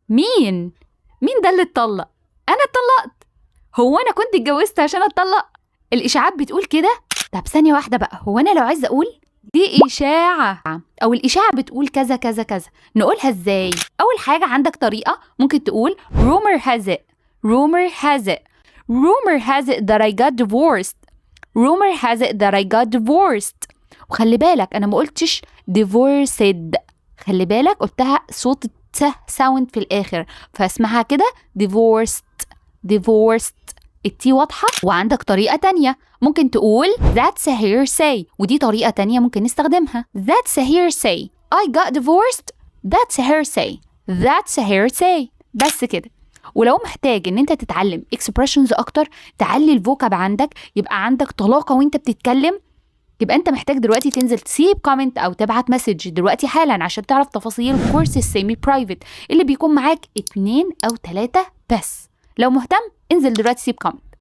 مين ده اللي اتطلق؟ أنا اتطلقت. هو أنا كنت اتجوزت عشان اتطلق؟ الإشاعات بتقول كده. طب ثانية واحدة بقى، هو أنا لو عايزة أقول دي إشاعة أو الإشاعة بتقول كذا كذا كذا، نقولها إزاي؟ أول حاجة عندك طريقة ممكن تقول rumor has it that I got divorced. rumor has it that I got divorced. وخلي بالك أنا ما قلتش divorced، خلي بالك قلتها صوت ساوند في الآخر، فاسمها كده divorced. التي واضحة. وعندك طريقة تانية ممكن تقول that's a hearsay، ودي طريقة تانية ممكن نستخدمها. that's a hearsay. I got divorced. that's a hearsay. بس كده. ولو محتاج ان انت تتعلم expressions اكتر، تعلي الفوكاب عندك، يبقى عندك طلاقة وانت بتتكلم، يبقى انت محتاج دلوقتي تنزل تسيب كومنت او تبعت مسج دلوقتي حالا عشان تعرف تفاصيل كورس السيمي برايفت اللي بيكون معاك 2 أو 3 بس. لو مهتم انزل دلوقتي سيب كومنت.